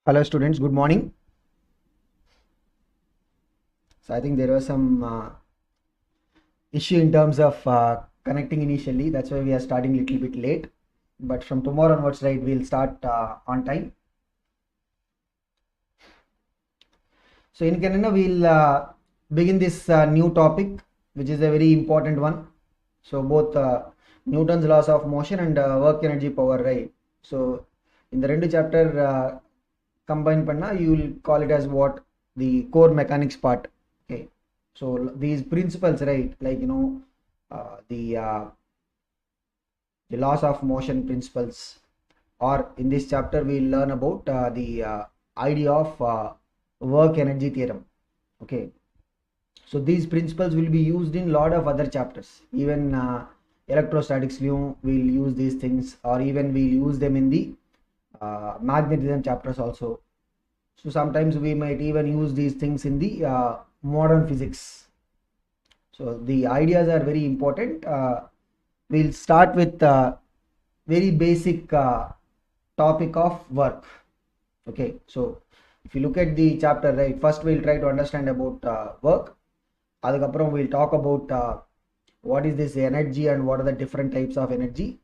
Hello students, good morning. So I think there was some issue in terms of connecting initially. That's why we are starting a little bit late. But from tomorrow onwards, right, we'll start on time. So in Canada, we'll begin this new topic, which is a very important one. So both Newton's laws of motion and work energy power, right? So in the rendu chapter combine panna, you will call it as what the core mechanics part. Okay, so these principles, right, like the laws of motion principles, or in this chapter we'll learn about the idea of work energy theorem. Okay, so these principles will be used in lot of other chapters. Even electrostatics we'll use these things, or even we'll use them in the magnetism chapters also. So sometimes we might even use these things in the modern physics. So the ideas are very important. We'll start with very basic topic of work. Okay, so if you look at the chapter, right, first we'll try to understand about work. Adukapram we'll talk about what is this energy and what are the different types of energy,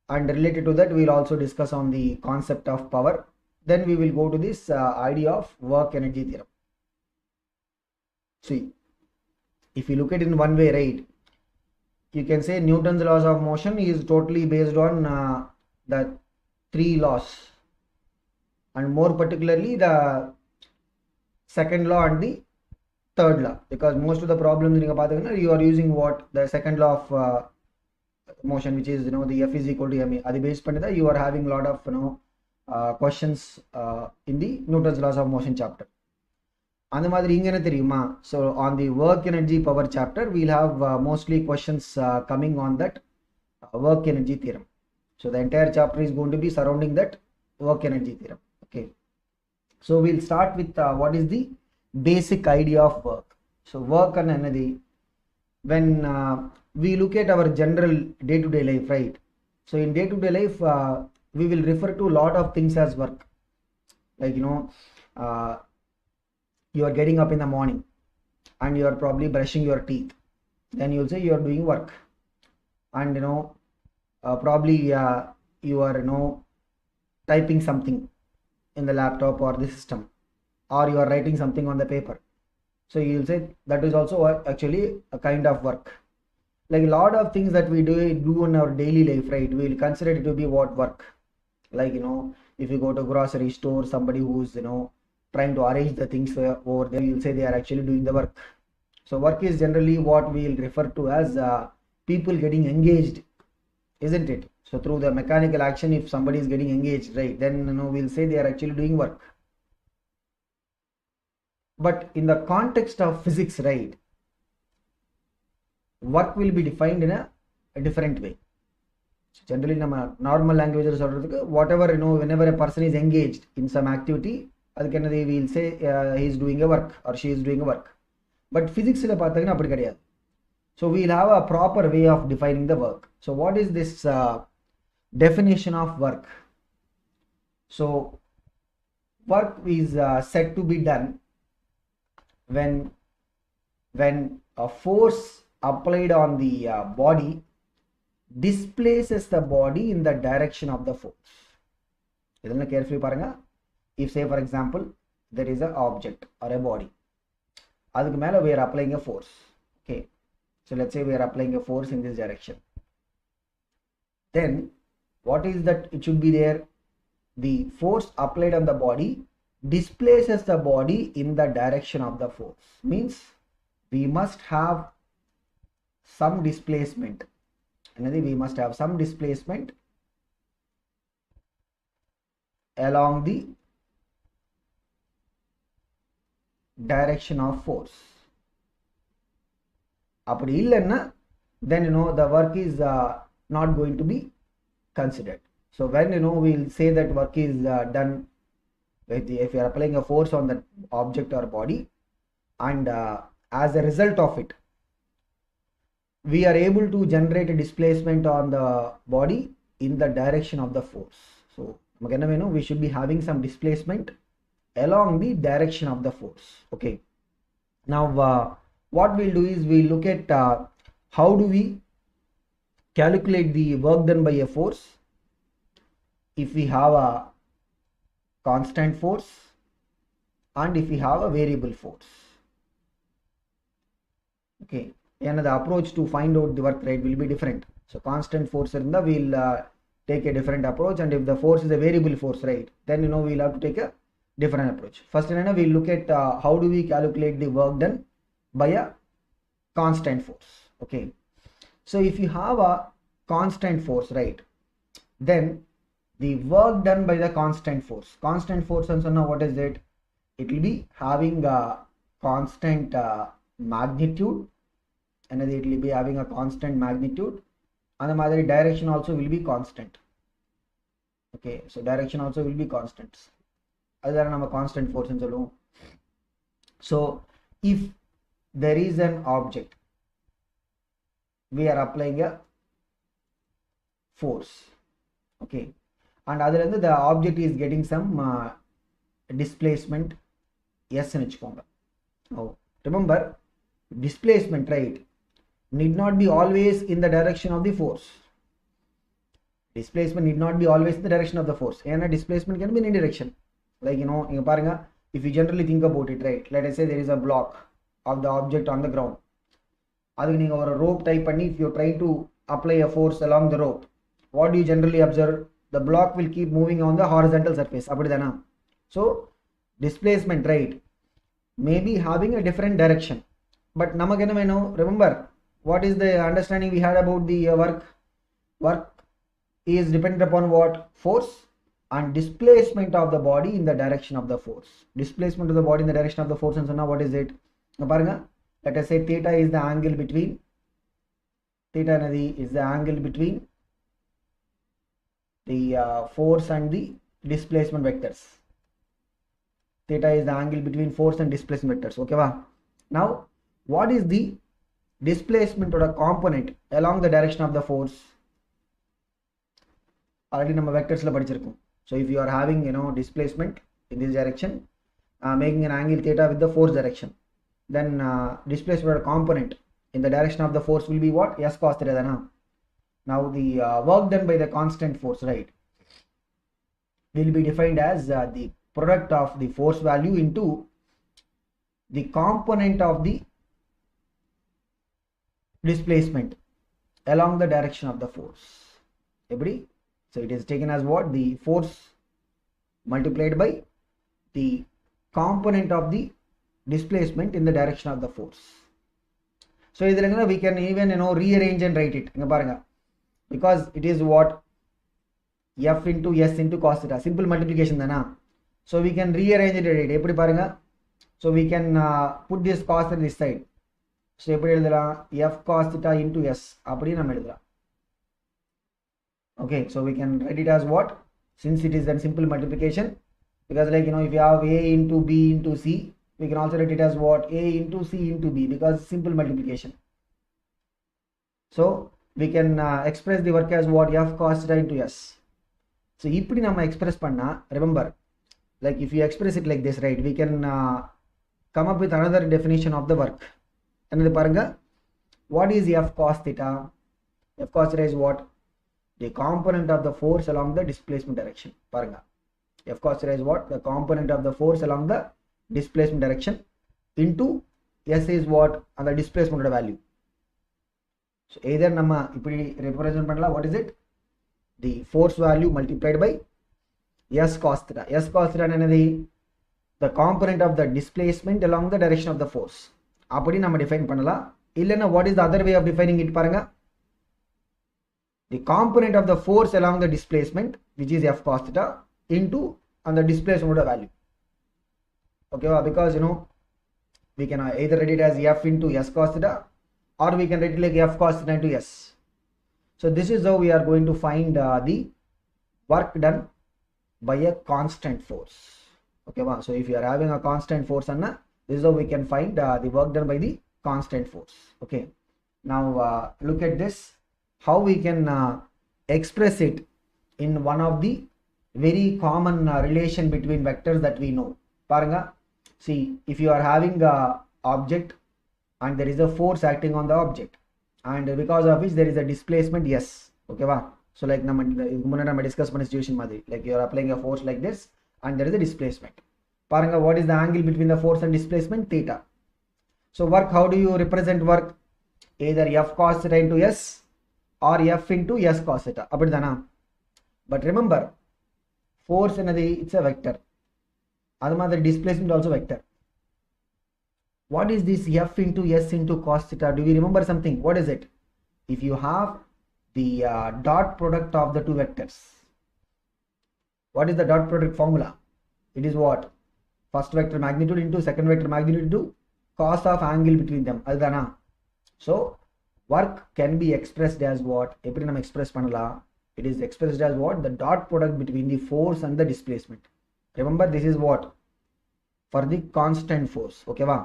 and related to that we'll also discuss on the concept of power. Then we will go to this idea of work energy theorem. See, if you look at it in one way, right, you can say Newton's laws of motion is totally based on the three laws, and more particularly the second law and the third law, because most of the problems you are using what the second law of motion, which is the F is equal to ma. Adi based panida you are having a lot of questions in the Newton's laws of motion chapter. அந்த மாதிரி இங்க என்ன தெரியுமா? So on the work energy power chapter we'll have mostly questions coming on that work energy theorem. So the entire chapter is going to be surrounding that work energy theorem. Okay, so we'll start with what is the basic idea of work. So work and another, when we look at our general day-to-day life, right? So in day-to-day life we will refer to a lot of things as work, like you are getting up in the morning and you are probably brushing your teeth, then you'll say you are doing work. And probably you are typing something in the laptop or the system, or you are writing something on the paper, so you'll say that is also actually a kind of work. Like a lot of things that we do in our daily life, right, we will consider it to be what work. Like if you go to grocery store, somebody who's trying to arrange the things over there, you'll say they are actually doing the work. So work is generally what we'll refer to as people getting engaged, isn't it? So through the mechanical action, if somebody is getting engaged, right, then we'll say they are actually doing work. But in the context of physics, right, work will be defined in a different way. So generally nama normal language சொல்றதுக்கு whatever whenever a person is engaged in some activity, அதுக்கு we will say he is doing a work or she is doing a work. But physics la பார்த்தீங்கன்னா அப்படி கிடையாது. So we'll have a proper way of defining the work. So what is this definition of work? So work is said to be done when a force applied on the body displaces the body in the direction of the force. இதெல்லாம் carefully பாருங்க. If say for example there is an object or a body, அதுக்கு மேல we are applying a force. Okay, so let's say we are applying a force in this direction, then what is that it should be there? The force applied on the body displaces the body in the direction of the force, means we must have some displacement. We must have some displacement along the direction of force. அப்படி இல்லைன்னா then the work is not going to be considered. So when we'll say that work is done if you are applying a force on the object or body, and as a result of it we are able to generate a displacement on the body in the direction of the force. So we should be having some displacement along the direction of the force. Okay, now what we'll do is we'll look at how do we calculate the work done by a force if we have a constant force and if we have a variable force. Okay, and the approach to find out the work rate will be different. So constant force in the we'll take a different approach, and if the force is a variable force, right, then we'll have to take a different approach. First we'll look at how do we calculate the work done by a constant force. Okay, so if you have a constant force, right, then the work done by the constant force and so now what is it? It will be having a constant magnitude, and it will be having a constant magnitude, and the other direction also will be constant. Okay, so direction also will be constant. Other than a constant force and so. So if there is an object, we are applying a force. Okay, and other than the object is getting some displacement S in vechkonga. Oh, remember, displacement, right, need not be always in the direction of the force. Displacement need not be always in the direction of the force, and a displacement can be in any direction. Like if you generally think about it, right, let us say there is a block of the object on the ground. Or a rope type, and if you try to apply a force along the rope, what do you generally observe? The block will keep moving on the horizontal surface. So displacement, right, may be having a different direction, but remember what is the understanding we had about the work is dependent upon what? Force and displacement of the body in the direction of the force. Displacement of the body in the direction of the force, and so now what is it? Let us say theta is the angle between the force and the displacement vectors. Theta is the angle between force and displacement vectors. Okay, now what is the displacement or a component along the direction of the force? Already number vectors la padichirukkom. So if you are having displacement in this direction, making an angle theta with the force direction, then displacement or component in the direction of the force will be what? S cos theta. Now the work done by the constant force, right, will be defined as the product of the force value into the component of the displacement along the direction of the force. Everybody? So it is taken as what? The force multiplied by the component of the displacement in the direction of the force. So we can even rearrange and write it. Because it is what? F into S into cos theta. Simple multiplication dana. So we can rearrange it. So we can put this cos on this side. So F cos theta into S. Okay, so we can write it as what? Since it is a simple multiplication, because if you have A into B into C, we can also write it as what? A into C into B, because simple multiplication. So we can express the work as what? F cos theta into S. So இப்படி நம்ம express பண்ணா, remember, like if you express it like this, right, we can come up with another definition of the work. And what is F cos theta? F cos theta is what? The component of the force along the displacement direction. F cos theta is what? The component of the force along the displacement direction into S is what? And the displacement value. So either nama ipdi represent pannalam, what is it? The force value multiplied by S cos theta. S cos theta enadhi? The component of the displacement along the direction of the force. Apadi nama define pannalam. Illana what is the other way of defining it paranga? The component of the force along the displacement, which is F cos theta, into and the displacement value. Okay, because we can either write it as F into S cos theta, or we can write it like F cos theta into S. So this is how we are going to find the work done by a constant force. Okay, so if you are having a constant force, this is how we can find the work done by the constant force. Okay, now look at this, how we can express it in one of the very common relation between vectors that we know. Paranga, see, if you are having a object and there is a force acting on the object, and because of which there is a displacement, yes, okay va. So like நம்ம discuss பண்ண situation மாதிரி, like you are applying a force like this and there is a displacement. Paranga, what is the angle between the force and displacement? Theta. So work, how do you represent work? Either f cos theta into s or f into s cos theta, அப்படிதானா? But remember, force என்னது, it's a vector. அது மாதிரி displacement also vector. What is this f into s into cos theta? Do we remember something? What is it? If you have the dot product of the two vectors, what is the dot product formula? It is what? First vector magnitude into second vector magnitude into cos of angle between them. Adana. So work can be expressed as what? Eppadi nam express panala? It is expressed as what? The dot product between the force and the displacement. Remember, this is what? For the constant force. Okay va?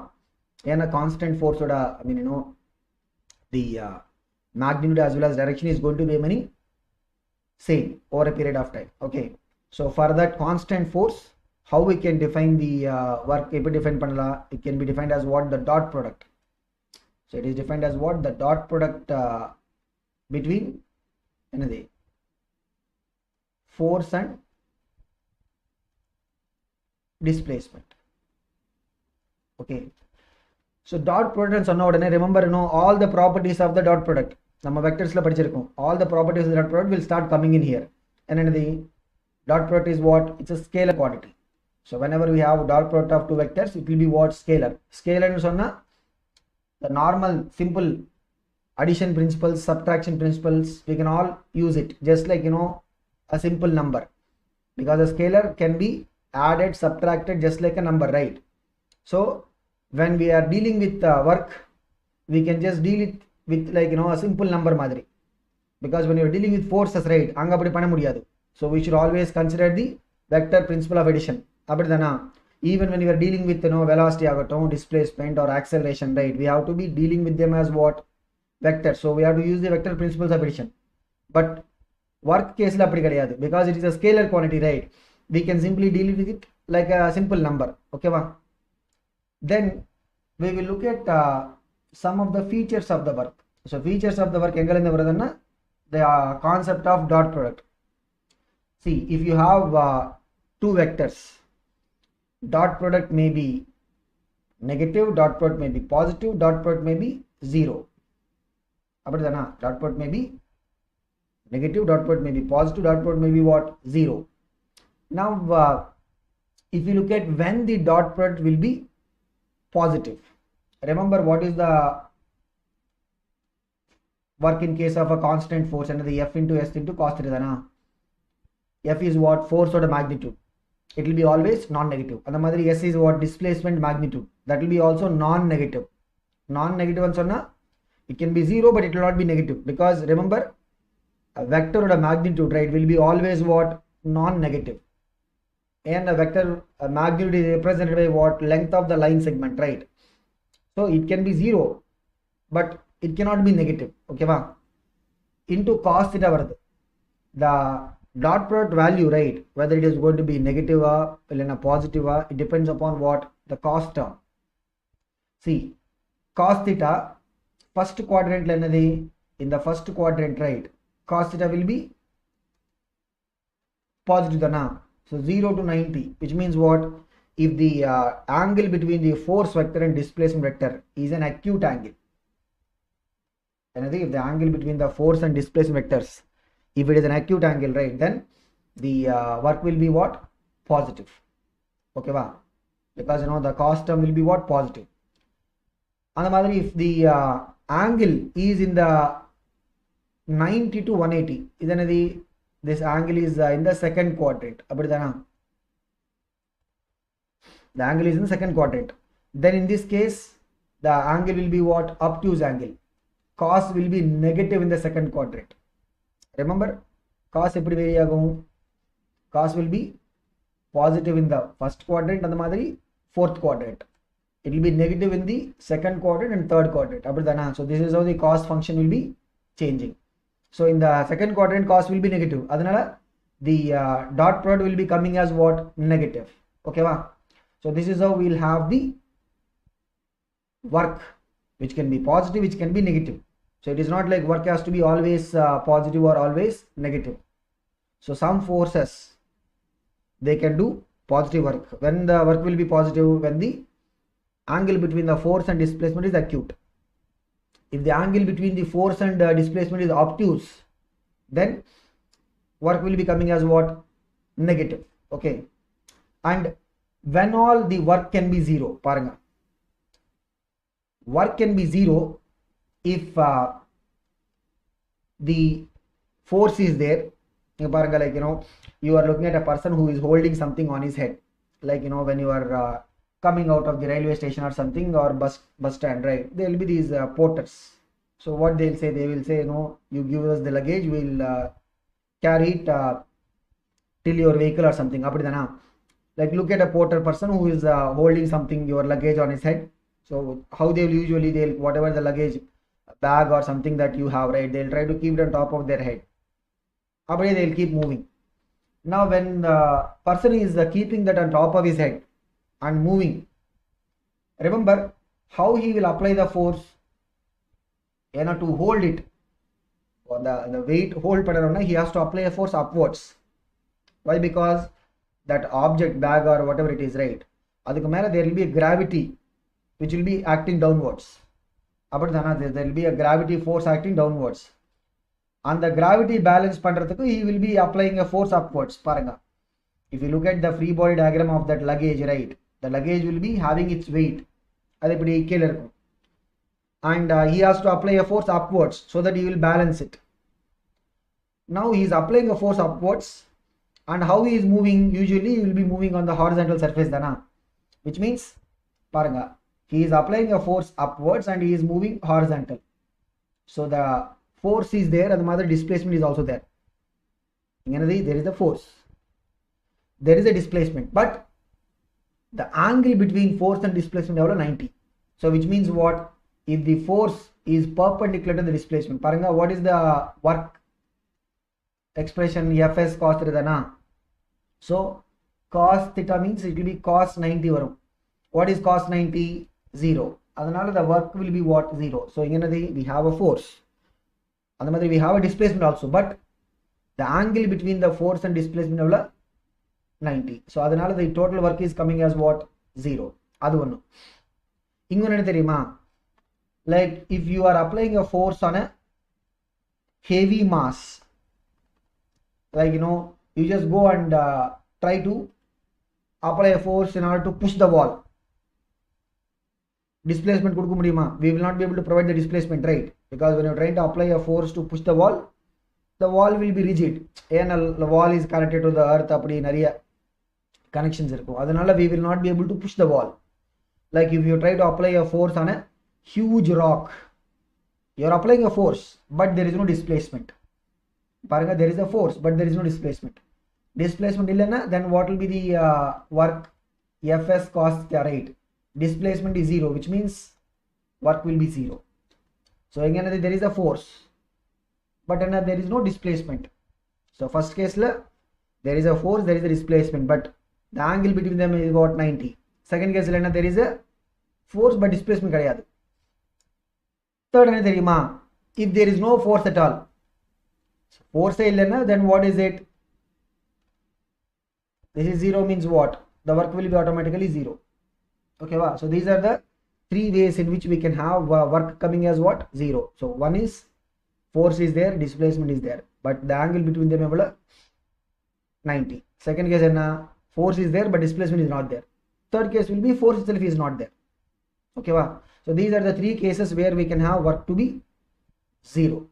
And a constant force oda, I mean, you know, the magnitude as well as direction is going to be many same over a period of time. Okay. So for that constant force, how we can define the work? Define panala, it can be defined as what? The dot product. So it is defined as what? The dot product between another force and displacement. Okay. So dot product சொன்ன உடனே remember, you know, all the properties of the dot product நம்ம vectorsல படிச்சிருக்கோம். All the properties of the dot product will start coming in here. And the dot product is what? It's a scalar quantity. So whenever we have dot product of two vectors, it will be what? Scalar. Scalar னு சொன்னா the normal simple addition principles, subtraction principles, we can all use it just like, you know, a simple number, because a scalar can be added, subtracted just like a number, right? So when we are dealing with work, we can just deal it with like, you know, a simple number madri, because when you are dealing with forces, right, anga appadi panna mudiyadu. So we should always consider the vector principle of addition. Abadana, even when you are dealing with, you know, velocity agatum, displacement or acceleration, right, we have to be dealing with them as what? Vector. So we have to use the vector principles of addition. But work case la appadi kediyadu, because it is a scalar quantity, right? We can simply deal with it like a simple number. Okay va? Then we will look at some of the features of the work. So features of the work engalinde varudana, the concept of dot product. See, if you have two vectors, dot product may be negative, dot product may be positive, dot product may be zero. Abadana, dot product may be negative, dot product may be positive, dot product may be what? Zero. Now if you look at when the dot product will be positive, remember what is the work in case of a constant force, and the f into s into cos theta na? F is what? Force or the magnitude. It will be always non-negative. And the mother s is what? Displacement magnitude. That will be also non-negative. Non-negative and sonna, it can be zero, but it will not be negative, because remember, a vector or a magnitude, right, will be always what? Non-negative. And a vector, a magnitude is represented by what? Length of the line segment, right? So it can be zero, but it cannot be negative. Okay va? Into cos theta varadu. The dot product value, right, whether it is going to be negative or positive, it depends upon what? The cos term. See, cos theta, first quadrant la enadhi? In the first quadrant, right, cos theta will be positive dana. So 0 to 90, which means what? If the angle between the force vector and displacement vector is an acute angle, and I think if the angle between the force and displacement vectors, if it is an acute angle, right, then the work will be what? Positive. Okay va? Because, you know, the cos term will be what? Positive. And if the angle is in the 90 to 180, then this angle is in the second quadrant. The angle is in the second quadrant. Then in this case, the angle will be what? Obtuse angle. Cos will be negative in the second quadrant. Remember, cos eppadi vary agum? Cos will be positive in the first quadrant and the fourth quadrant. It will be negative in the second quadrant and third quadrant. So this is how the cos function will be changing. So in the second quadrant, cos will be negative. Adanala the dot product will be coming as what? Negative. Okay, va? So this is how we'll have the work, which can be positive, which can be negative. So it is not like work has to be always positive or always negative. So some forces, they can do positive work. When the work will be positive, when the angle between the force and displacement is acute. If the angle between the force and displacement is obtuse, then work will be coming as what? Negative. Okay. And when all the work can be zero, paranga. Work can be zero if the force is there. Paranga, like, you are looking at a person who is holding something on his head. Like, when you are coming out of the railway station or something, or bus stand, right? There will be these porters. So what they'll say, they will say, you give us the luggage, we'll carry it till your vehicle or something. Like, look at a porter person who is holding something, your luggage on his head. So how they will usually, they'll, whatever the luggage bag or something that you have, right, they'll try to keep it on top of their head. They'll keep moving. Now when the person is keeping that on top of his head and moving, remember how he will apply the force to hold it. The weight hold pattern, he has to apply a force upwards. Why? Because that object, bag or whatever it is, right, there will be a gravity which will be acting downwards. There will be a gravity force acting downwards. And the gravity balance pandradhukku, he will be applying a force upwards. Paranga. If you look at the free body diagram of that luggage, right, the luggage will be having its weight. And he has to apply a force upwards so that he will balance it. Now he is applying a force upwards, and how he is moving, usually he will be moving on the horizontal surface, which means, paranga, he is applying a force upwards and he is moving horizontal. So the force is there and the other displacement is also there. There is a force, there is a displacement, but the angle between force and displacement is 90. So which means what? If the force is perpendicular to the displacement, paranga, what is the work expression? Fs cos theta. So cos theta means it will be cos 90 varum. What is cos 90? 0. Adanal the work will be what? 0. So we have a force. We have a displacement also, but the angle between the force and displacement is 90. So adanal the total work is coming as what? 0. Adu one. Ingonnu theriyuma? Like if you are applying a force on a heavy mass, like you just go and try to apply a force in order to push the wall. Displacement kuduka mudiyuma? We will not be able to provide the displacement, right? Because when you are trying to apply a force to push the wall will be rigid. The wall is connected to the earth, appadi nariya connections irukku. Adanal we will not be able to push the wall. Like if you try to apply a force on a huge rock, you are applying a force, but there is no displacement. Paranga, there is a force, but there is no displacement. Displacement illana, then what will be the work? Fs cos theta, right? Displacement is 0, which means work will be 0. So again, there is a force, but there is no displacement. So first case, there is a force, there is a displacement, but the angle between them is about 90. Second case, there is a force, but displacement kadiyadu. Third, if there is no force at all, force then what is it? This is 0 means what? The work will be automatically 0. Okay, wow. So these are the three ways in which we can have work coming as what? 0. So one is force is there, displacement is there, but the angle between them is 90. Second case, force is there, but displacement is not there. Third case will be force itself is not there. Okay, wow. So these are the three cases where we can have work to be 0.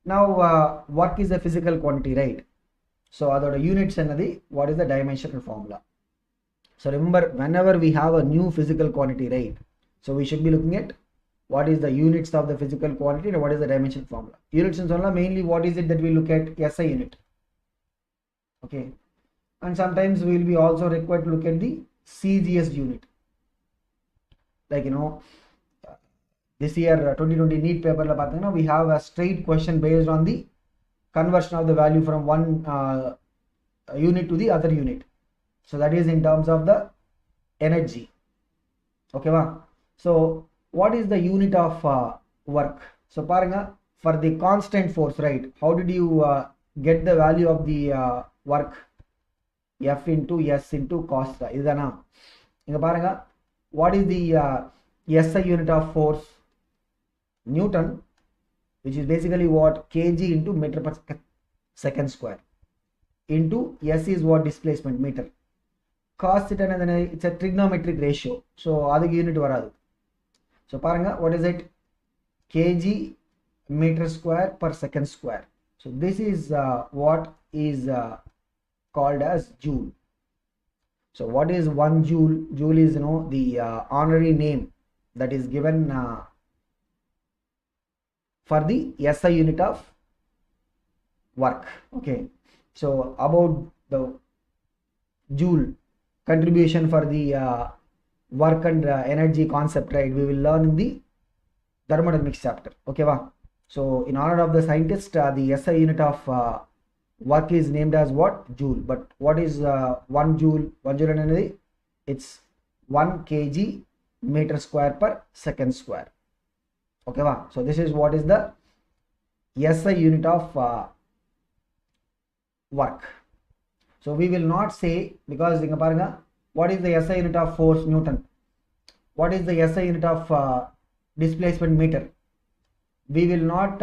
Now work is a physical quantity, right? So other units and what is the dimensional formula? So remember, whenever we have a new physical quantity, right? So we should be looking at what is the units of the physical quantity and what is the dimension formula. Units and formula, mainly what is it that we look at? SI unit. Okay. And sometimes we will be also required to look at the CGS unit. Like this year 2020 NEET paper we have a straight question based on the conversion of the value from one unit to the other unit. So that is in terms of the energy. Okay va? So what is the unit of work? So paranga, for the constant force, right, how did you get the value of the work? F into S into cos theta. Idana inga paranga, what is the SI unit of force? Newton, which is basically what? kg into meter per second square, into S is what? Displacement, meter. Cos theta anadane, it's a trigonometric ratio, so adukku unit varadu. So paranga, what is it? kg meter square per second square. So this is what is called as joule. So what is 1 joule? Joule is, you know, the honorary name that is given for the SI unit of work. Okay, so about the joule contribution for the work and energy concept, right, we will learn in the thermodynamics chapter. Okay va? So in honor of the scientist, the SI unit of work is named as what? Joule. But what is 1 joule? 1 joule anadi, it's 1 kg meter square per second square. Okay va? So this is what is the SI unit of work. So we will not say, because inga paranga, what is the SI unit of force? Newton. What is the SI unit of displacement? Meter. We will not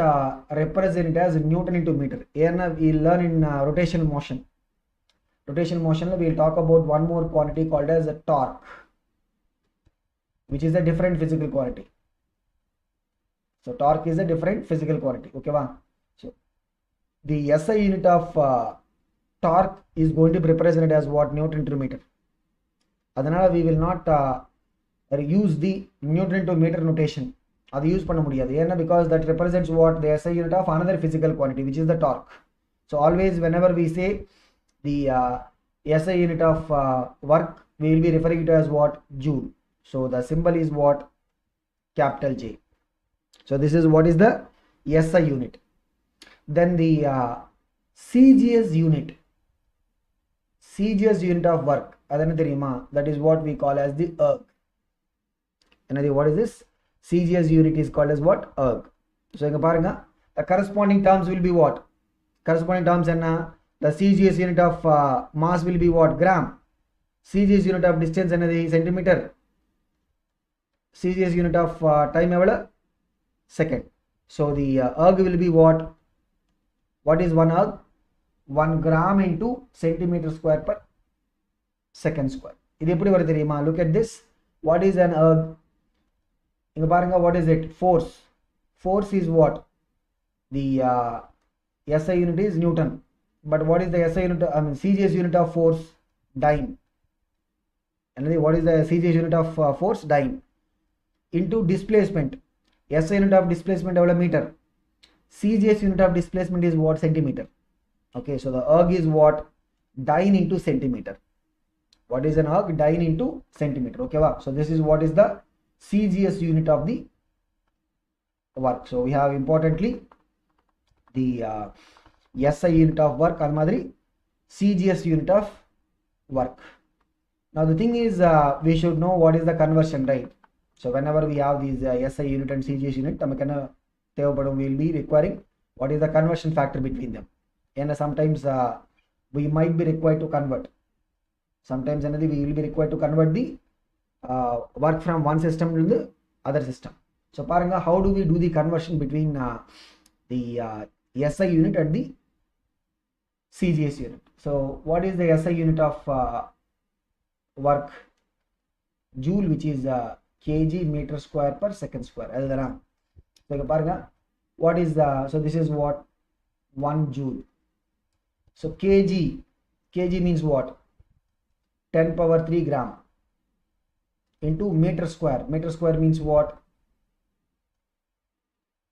represent it as Newton into meter. Here we will learn in rotational motion. Rotational motion, we will talk about one more quantity called as a torque, which is a different physical quantity. So torque is a different physical quantity. Okay va? So the SI unit of torque is going to be represented as what? Newton into meter. Adanala we will not use the Newton into meter notation. அது use பண்ண முடியாது. ஏன்னா because that represents what? The SI unit of another physical quantity, which is the torque. So always whenever we say the SI unit of work, we will be referring to as what? Joule. So the symbol is what? Capital J. So this is what is the SI unit. Then the CGS unit. CGS unit of work, adana theriyuma, that is what we call as the erg. Another, what is this? CGS unit is called as what? Erg. So inga paranga, the corresponding terms will be what? Corresponding terms enna? The CGS unit of mass will be what? Gram. CGS unit of distance another centimeter. CGS unit of time evala? Second. So the erg will be what? What is 1 erg? 1 gram into centimeter square per second square. Idu eppadi varu theriyuma? Look at this. What is an erg? Inga paranga, what is it? Force. Force is what? The SI unit is Newton. But what is the SI unit? CGS unit of force? Dyne. And what is the CGS unit of force? Dyne. Into displacement. SI unit of displacement evala? Meter. CGS unit of displacement is what? Centimeter. Okay, so the erg is what? Dyne into centimeter. What is an erg? Dyne into centimeter. Okay va? So this is what is the CGS unit of the work. So we have importantly the SI unit of work, and madri CGS unit of work. Now the thing is, we should know what is the conversion, right? So whenever we have these SI unit and CGS unit, we will be requiring what is the conversion factor between them. And sometimes we might be required to convert. Sometimes we will be required to convert the work from one system to the other system. So paranga, how do we do the conversion between the SI unit and the CGS unit? So what is the SI unit of work? Joule, which is kg meter square per second square. So paranga, what is the, so this is what? 1 joule. So kg means what? 10 power 3 gram into meter square. Meter square means what?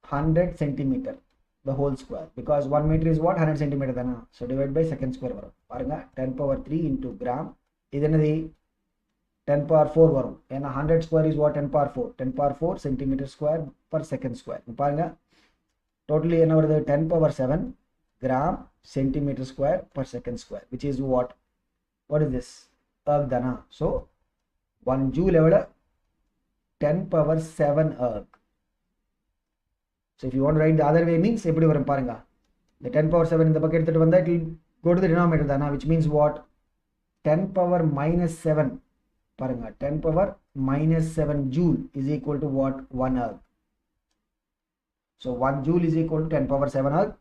100 centimeter, the whole square, because 1 meter is what? 100 centimeter dana. So divide by second square varum. Paranga, 10 power 3 into gram. Idanadi 10 power 4 varum. And 100 square is what? 10 power 4. 10 power 4 centimeter square per second square. Paranga, totally another 10 power 7 gram centimeter square per second square, which is what is this erg dana. So 1 joule evada 10 power 7 erg. So if you want to write the other way means eppadi varum parunga, the 10 power 7 in the bucket that vanda, it will go to the denominator dana, which means what 10 power minus 7 parunga, 10 power minus 7 joule is equal to what 1 erg. So 1 joule is equal to 10 power 7 erg.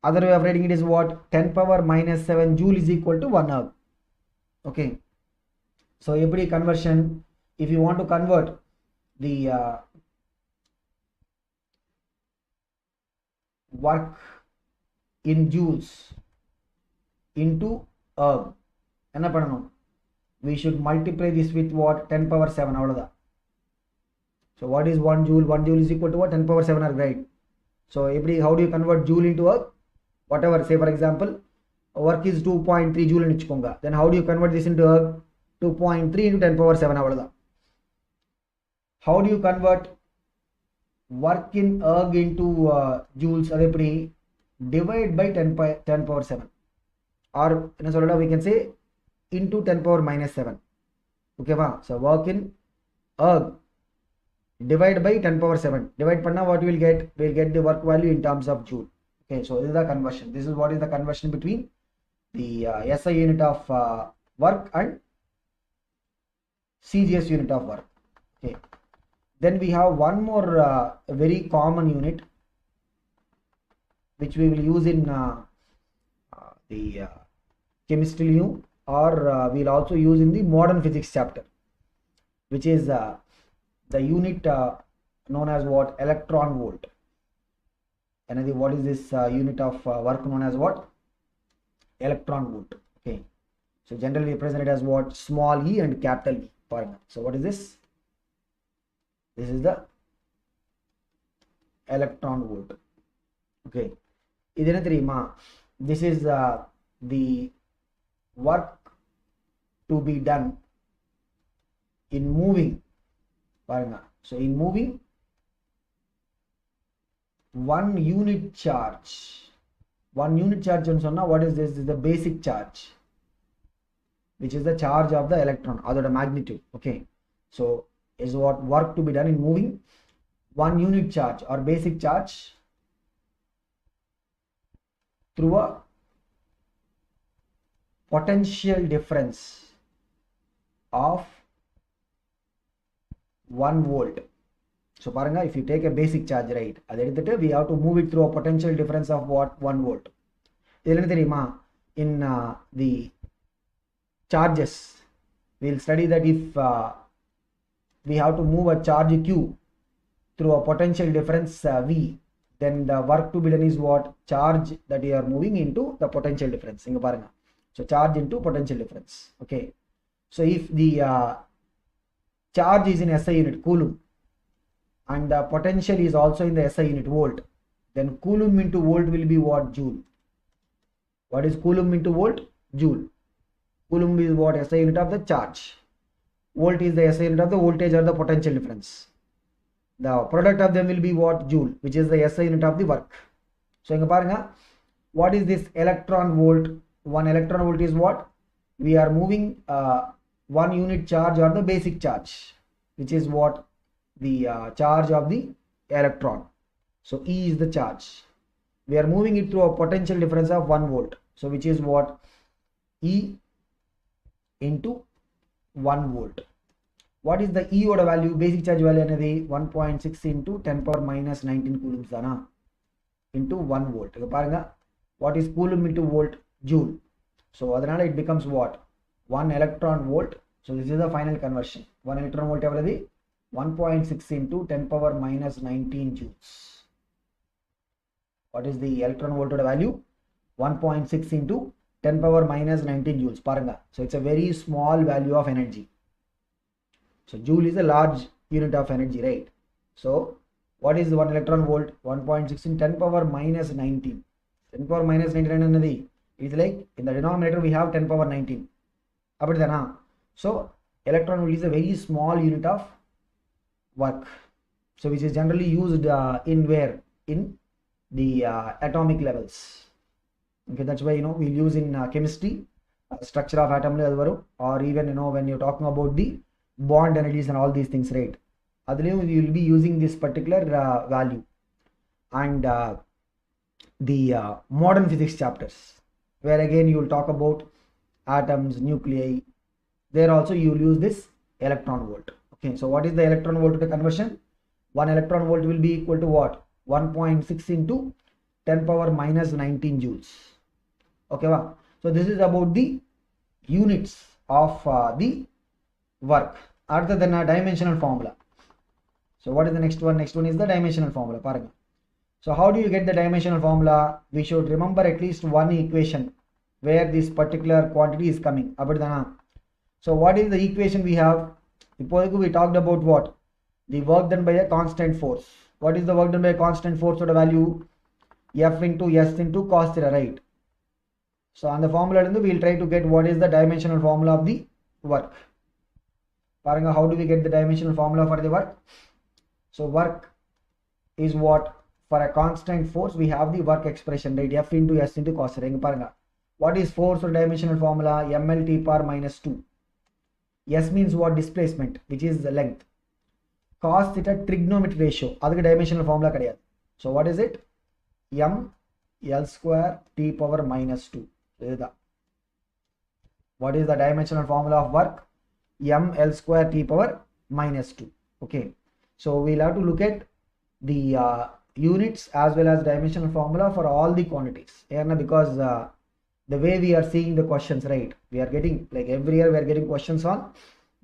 Other way of writing it is what 10 power minus 7 joule is equal to 1 erg. Okay, so every conversion, if you want to convert the work in joules into erg, enna pananum, we should multiply this with what 10 power 7 avladha. So what is 1 joule? 1 joule is equal to what 10 power 7 erg, right? So how do you convert joule into erg? Whatever, say for example work is 2.3 joule అని ఇచ్చుకోంగా, then how do you convert this into erg? 2.3 into 10 power 7 avladha. How do you convert work in erg into joules? Adepudi divide by 10 power 7, or enna sollala, we can say into 10 power minus 7. Okay va? So work in erg divide by 10 power 7, divide panna what we'll get the work value in terms of joule. Okay, so this is the conversion. This is what is the conversion between the SI unit of work and CGS unit of work. Okay, then we have one more very common unit which we will use in the chemistry new, or we'll also use in the modern physics chapter, which is the unit known as what electron volt. And what is this unit of work known as what electron volt. Okay, so generally represented as what small e and capital E. So what is this? This is the electron volt. Okay, idena theriyuma, this is the work to be done in moving. So in moving 1 unit charge. 1 unit charge and so now, what is this? This is the basic charge, which is the charge of the electron, or the magnitude. Okay, so is what work to be done in moving 1 unit charge or basic charge through a potential difference of 1 volt. So paranga, if you take a basic charge, right, we have to move it through a potential difference of what 1 volt. In the charges, we'll study that if we have to move a charge q through a potential difference v, then the work to be done is what charge that you are moving into the potential difference. So charge into potential difference. Okay, so if the charge is in SI unit coulomb and the potential is also in the SI unit volt, then coulomb into volt will be what joule. What is coulomb into volt? Joule. Coulomb is what SI unit of the charge. Volt is the SI unit of the voltage or the potential difference. The product of them will be what? Joule, which is the SI unit of the work. So inga parunga, what is this electron volt? 1 electron volt is what? We are moving 1 unit charge or the basic charge, which is what the charge of the electron. So E is the charge. We are moving it through a potential difference of 1 volt. So which is what? E into 1 volt. What is the E order value? Basic charge value anadi 1.6 into 10 power minus 19 coulombs dana into 1 volt. What is coulomb into volt? Joule. So adanala it becomes what? 1 electron volt. So this is the final conversion. 1 electron volt evaladi 1.6 into 10 power minus 19 joules. What is the electron volt value? 1.6 into 10 power minus 19 joules. Paranga. So it's a very small value of energy. So joule is a large unit of energy, right? So what is 1 electron volt? 1.6 in 10 power minus 19. 10 power minus 19 anadi is like in the denominator we have 10 power 19. So electron volt is a very small unit of work. So which is generally used in where? In the atomic levels. Okay, that's why we'll use in chemistry structure of atom level, or even when you're talking about the bond energies and all these things, right? Adhile you will be using this particular value. And the modern physics chapters, where again you will talk about atoms, nuclei, there also you will use this electron volt. Okay, so what is the electron volt to the conversion? 1 electron volt will be equal to what? 1.6 into 10 power minus 19 joules. Okay, wow. So this is about the units of the work other than a dimensional formula. So what is the next one? Next one is the dimensional formula. Paranga. So how do you get the dimensional formula? We should remember at least one equation where this particular quantity is coming. So what is the equation we have? We talked about what? The work done by a constant force. What is the work done by a constant force? Or the value? F into S into cos theta, right? So on the formula, we will try to get what is the dimensional formula of the work. Paranga, how do we get the dimensional formula for the work? So work is what? For a constant force, we have the work expression, right? F into S into cos theta. Paranga. What is force or dimensional formula? ml t power minus 2. S means what? Displacement, which is the length. Cos theta trigonometric ratio. That's the dimensional formula. So what is it? M L square t power minus 2. What is the dimensional formula of work? M L square t power minus 2. Okay. So we'll have to look at the units as well as dimensional formula for all the quantities. Because the way we are seeing the questions, right? We are getting, like every year we are getting questions on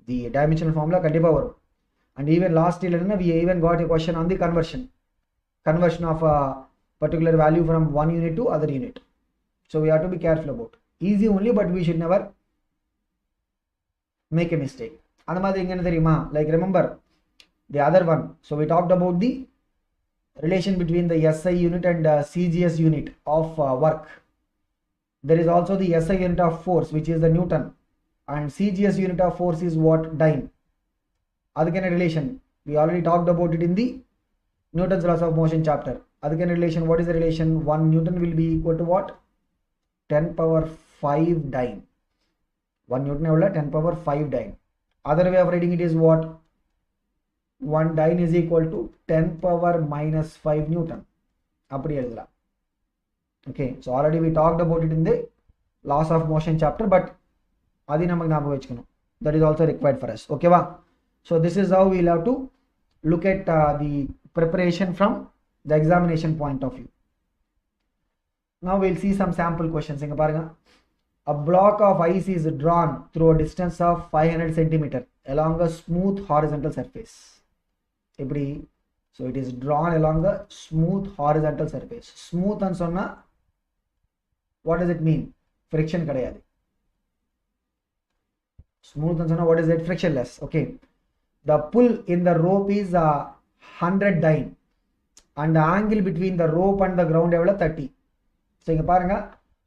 the dimensional formula kandipa. And even last year we even got a question on the conversion of a particular value from one unit to other unit. So we have to be careful about. Easy only, but we should never make a mistake. Like remember the other one. So we talked about the relation between the SI unit and CGS unit of work. There is also the SI unit of force, which is the Newton, and CGS unit of force is what? Dyne. That's a relation. We already talked about it in the Newton's laws of motion chapter. That's a relation. What is the relation? 1 Newton will be equal to what? 10 power 5 dyne. 1 Newton is 10 power 5 dyne. Other way of writing it is what? 1 dyne is equal to 10 power minus 5 Newton. Okay, so already we talked about it in the laws of motion chapter, but that is also required for us. Okay, so this is how we'll have to look at the preparation from the examination point of view. Now we'll see some sample questions. A block of ice is drawn through a distance of 500 centimeter along a smooth horizontal surface. So it is drawn along a smooth horizontal surface. Smooth and sonna, what does it mean? Friction kadayadi. Smooth and sonna, what is it? Frictionless. Okay. The pull in the rope is 100 dyne and the angle between the rope and the ground level is 30. So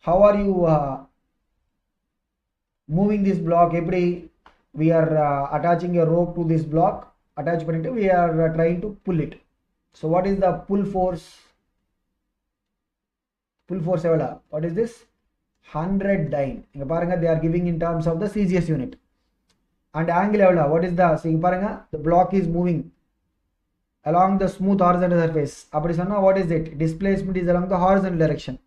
how are you moving this block? We are attaching a rope to this block. We are trying to pull it. So what is the pull force? Pull force what is this? 100 dyne. They are giving in terms of the CGS unit. And angle what is the block is moving along the smooth horizontal surface. What is it? Displacement is along the horizontal direction.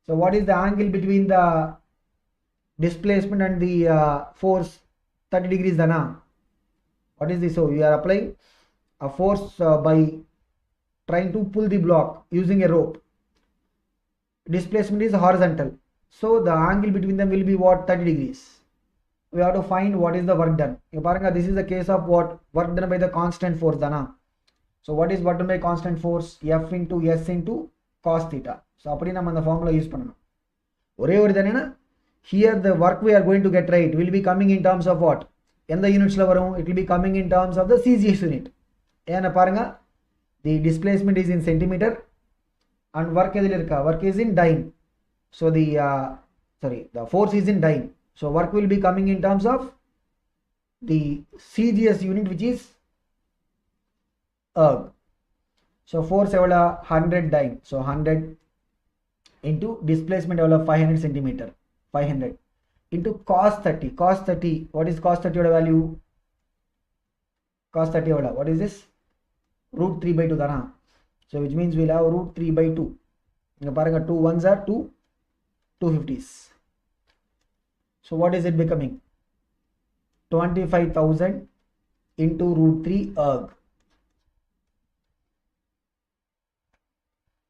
So what is the angle between the displacement and the force? 30 degrees dana. What is this? So you are applying a force by trying to pull the block using a rope. Displacement is horizontal. So the angle between them will be what? 30 degrees. We have to find what is the work done. This is the case of what? Work done by the constant force dana. So what is work done by constant force? F into S into cos theta. So we will use the formula. Here the work we are going to get right will be coming in terms of what? In the units it will be coming in terms of the CGS unit. The displacement is in centimeter and work is in dyne. So the force is in dyne. So work will be coming in terms of the CGS unit, which is erg. So force எவ்வளோ 100 dyne, so 100 into displacement எவ்வளோ 500 centimeter, 500 into cos 30. Cos 30, what is cos 30 ஓட value? Cos 30 எவ்வளோ, what is this? root 3 by 2 தானா? So which means we'll have root 3 by 2. இங்க பாருங்க 2 ones are 2 250s. So what is it becoming? 25,000 into root 3 erg.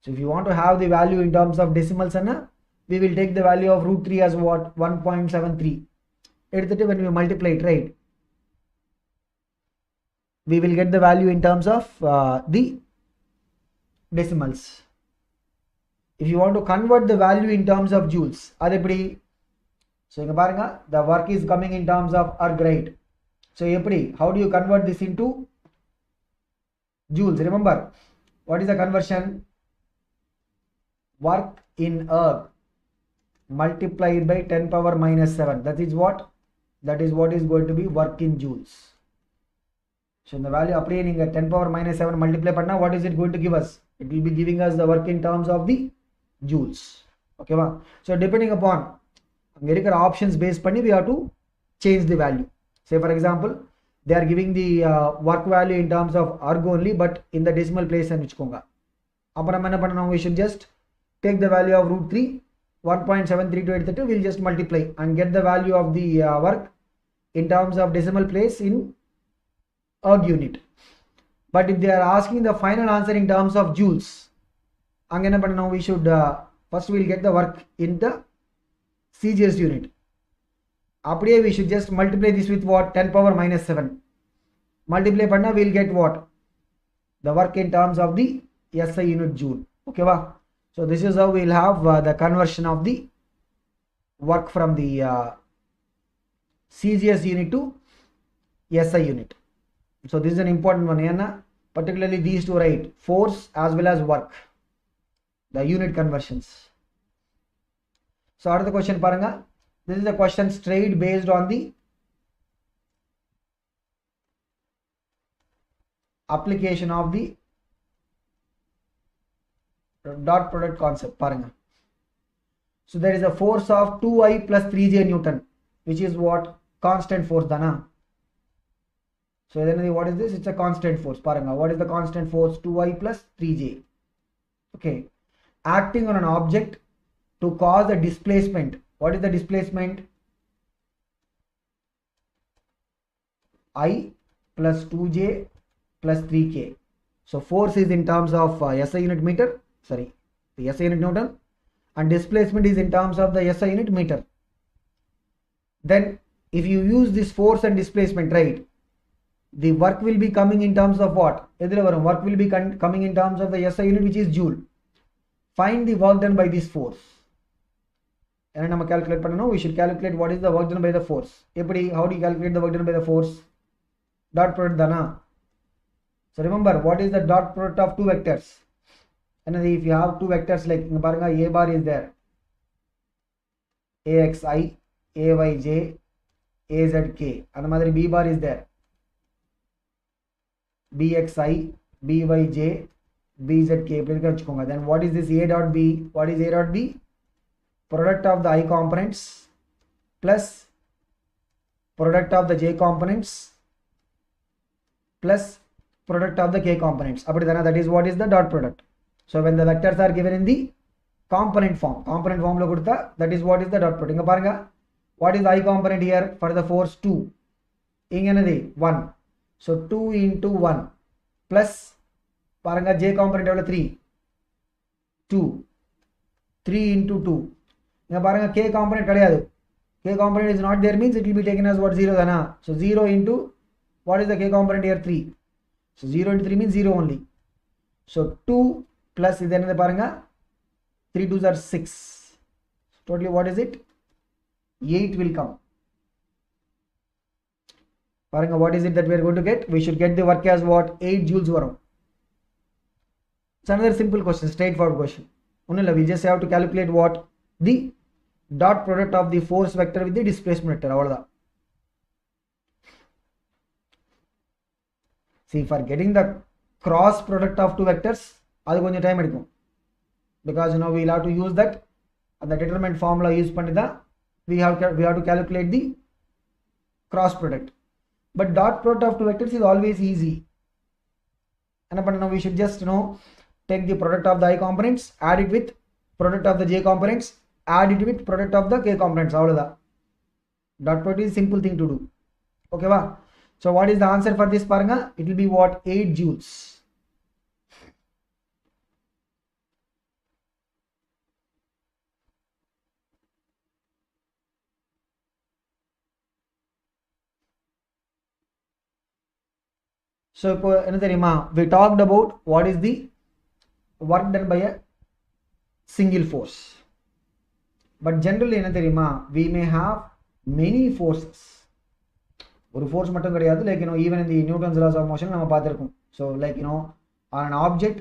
So if you want to have the value in terms of decimals, we will take the value of root 3 as what? 1.73. When we multiply it, right, we will get the value in terms of the decimals. If you want to convert the value in terms of joules, so the work is coming in terms of erg, right? So how do you convert this into joules? Remember, what is the conversion? Work in erg multiplied by 10 power minus 7. That is what? That is what is going to be work in joules. So in the value applying 10 power minus 7 multiply panna, what is it going to give us? It will be giving us the work in terms of the joules. Okay, ma? So depending upon options based panni, we have to change the value. Say for example, they are giving the work value in terms of erg only, but in the decimal place and we should just take the value of root 3, 1.73 to 832, we'll just multiply and get the value of the work in terms of decimal place in erg unit. But if they are asking the final answer in terms of joules, we should first we'll get the work in the CGS unit. We should just multiply this with what? 10 power minus 7. Multiply panna, we'll get what? The work in terms of the SI unit joule. Okay, va? So this is how we'll have the conversion of the work from the CGS unit to SI unit. So this is an important one, particularly these two, right? Force as well as work, the unit conversions. So another question paranga. This is a question straight based on the application of the dot product concept. Paranga. So there is a force of 2I plus 3J Newton, which is what? Constant force, dana. So then what is this? It's a constant force. Paranga. What is the constant force? 2I plus 3J. Okay. Acting on an object to cause a displacement. What is the displacement? I plus 2J plus 3K. So force is in terms of SI unit meter. Sorry, the SI unit Newton, and displacement is in terms of the SI unit meter. Then if you use this force and displacement, right, the work will be coming in terms of what? Work will be coming in terms of the SI unit, which is joule. Find the work done by this force. And we should calculate what is the work done by the force. How do you calculate the work done by the force? Dot product dana. So remember, what is the dot product of two vectors? And if you have two vectors like A bar is there, AXI, AYJ, AZK, and the B bar is there, BXI, BYJ, BZK. Then what is this A dot B? What is A dot B? Product of the I components plus product of the J components plus product of the K components. That is what is the dot product. So when the vectors are given in the component form that is what is the dot product. What is the I component here for the force? 2. 1. So 2 into 1 plus J component 3. 2. 3 into 2. K component K component is not there, means it will be taken as what? 0 dana. So 0 into what is the K component here? 3. So 0 into 3 means 0 only. So 2 plus 3 2s are 6. Totally what is it? 8 will come. What is it that we are going to get? We should get the work as what? 8 joules varum. It's another simple question, straightforward question. We just have to calculate what? The dot product of the force vector with the displacement vector. See, for getting the cross product of two vectors அது கொஞ்சம் time எடுக்கும், because we'll have to use that and the determinant formula use பண்ணி தான் we have to calculate the cross product. But dot product of two vectors is always easy. என்ன பண்ணணும், we should just take the product of the I components, add it with product of the j components, add it with product of the k components, அவ்வளவுதான். Dot product is simple thing to do. Okay va? So what is the answer for this paranga? It will be what? 8 joules. So என்ன தெரியுமா, we talked about what is the work done by a single force, but generally என்ன தெரியுமா, we may have many forces. ஒரு force மட்டும் கிடையாது, like even in the Newton's laws of motion நம்ம பார்த்திருக்கோம். So like on an object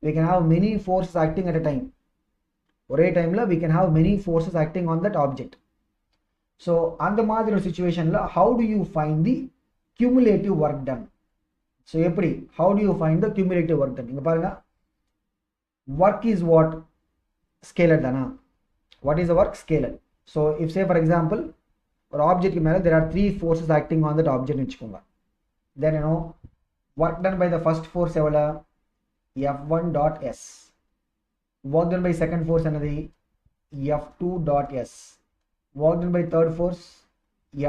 we can have many forces acting at a time. ஒரே டைம்ல we can have many forces acting on that object. So அந்த மாதிரி ஒரு situationல how do you find the cumulative work done? So எப்படி, how do you find the cumulative work done? இங்க பாருங்க, work is what? Scalar தானா? What is the work? Scalar. So if say for example ஒரு ஆப்ஜெக்ட்க்கு மேல there are 3 forces acting on that object வெச்சுக்கோங்க, then work done by the first force எவ்வளவு? F1 dot s. Work done by second force என்னது? F2 dot s. Work done by third force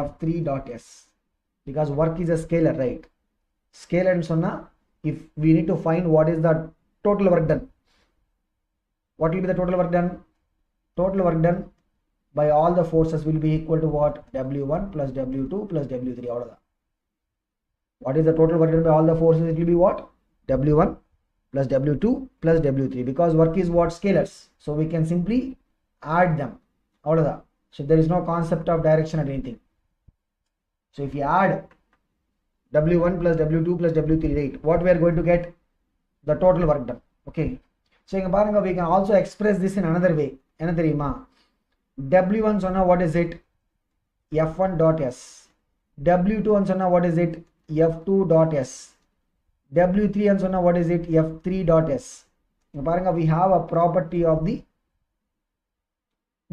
F3 dot s. Because work is a scalar, right? Scalar ன்னு சொன்னா if we need to find what is the total work done, what will be the total work done? Total work done by all the forces will be equal to what? W1 plus W2 plus W3. அவ்வளவுதான். What is the total work done by all the forces? It will be what? W1 plus W2 plus W3, because work is what? Scalars. So we can simply add them. அவ்வளவுதான். So there is no concept of direction or anything. So if you add W1 plus W2 plus W3, right, what we are going to get? The total work done. Okay. So இங்க பாருங்க, we can also express this in another way. என்ன தெரியுமா, W1 சொன்னா what is it? F1 dot s. W2 சொன்னா what is it? F2 dot s. W3 சொன்னா what is it? F3 dot s. இங்க பாருங்க, we have a property of the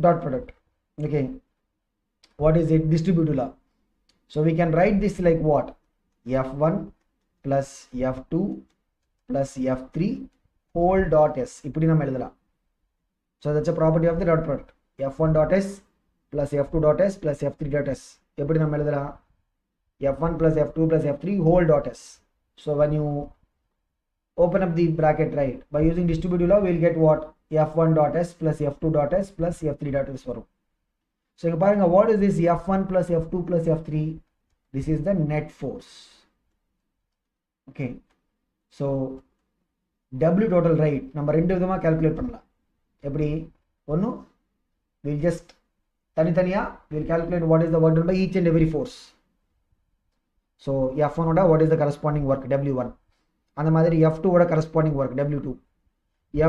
dot product. Okay. What is it? Distributive law. So we can write this like what? F1 plus F2 plus F3 whole dot s. இப்படி நம்ம எழுதலாம். So that's a property of the dot product. F1 dot s plus F2 dot s plus F3 dot s. எப்படி நம்ம எழுதலாம்? F1 plus F2 plus F3 whole dot s. So when you open up the bracket, right, by using distributive law, we'll get what? F1 dot s plus F2 dot s plus F3 dot s வரும். So இங்க பாருங்க, what is this F1 plus F2 plus F3? This is the net force. Okay. So W total, right, நம்ம ரெண்டு விதமா calculate பண்ணலாம். எப்படி? ஒன்னு, we'll just தனித்தனியா we'll calculate what is the work done by each and every force. So F1 ஓட what is the corresponding work? W1. அந்த மாதிரி F2 ஓட corresponding work W2.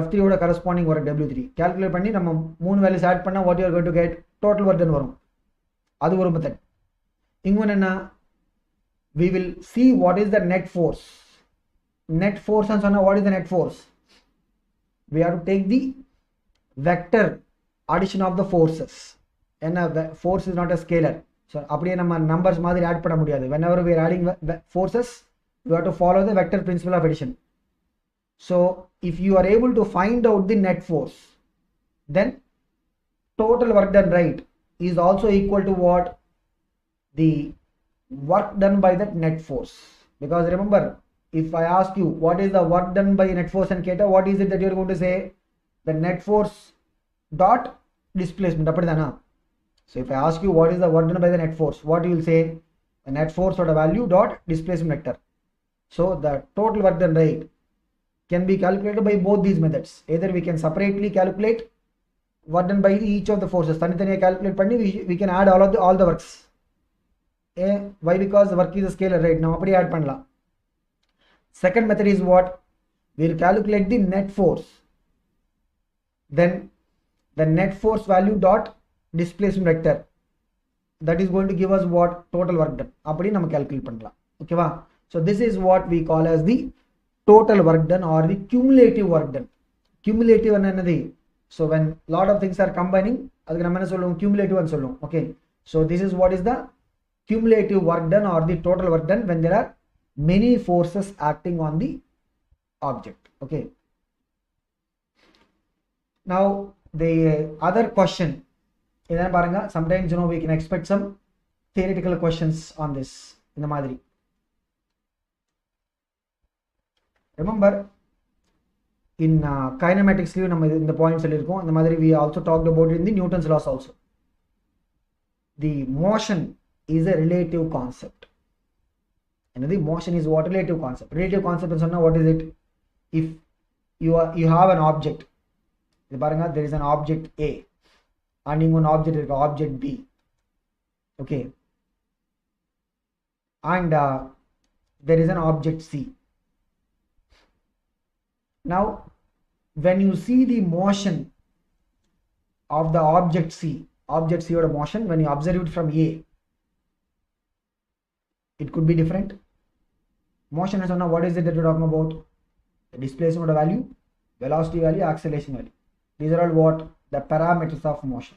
F3 ஓட corresponding work W3. calculate பண்ணி நம்ம மூணு values add பண்ணா what you are going to get? Total work done வரும். அது ஒரு மெத்தட். இன்னொன்னு என்ன? We will see what is the net force. Net force and சொன்னா what is the net force? We have to take the vector addition of the forces. And force is not a scalar. So அப்படியே நம்ம numbers மாதிரி add பண்ண முடியாது. Whenever we are adding forces, we have to follow the vector principle of addition. So if you are able to find out the net force, then total work done, right, is also equal to what? The work done by that net force. Because remember, if I ask you what is the work done by net force and keta, what is it that you are going to say? The net force dot displacement. அப்படிதானா? So if I ask you what is the work done by the net force, what you will say? The net force or the value dot displacement vector. So the total work done, right, can be calculated by both these methods. Either we can separately calculate work done by each of the forces. தனித்தனியா calculate பண்ணி we can add all the works. Why? Because the work is a scalar, right? நம்ம அப்படியே add பண்ணலாம். Second method is what? We will calculate the net force. Then the net force value dot displacement vector. That is going to give us what? Total work done. அப்படி நம்ம calculate பண்ணலாம். ஓகேவா? So this is what we call as the total work done or the cumulative work done. Cumulative another. So when lot of things are combining, cumulative and solum. Okay, so this is what is the cumulative work done or the total work done when there are many forces acting on the object. Okay, now the other question, sometimes we can expect some theoretical questions on this in the madri. Remember in kinematics in the points in the madri we also talked about it in the Newton's laws also. The motion is a relative concept. And the motion is what? Relative concept. Relative concept is what is it? If you have an object, there is an object A and one object B. Okay, and there is an object C. Now when you see the motion of the object C or motion, when you observe it from A, it could be different. Motion is what is it that we're talking about? The displacement value, velocity value, acceleration value. These are all what? The parameters of motion.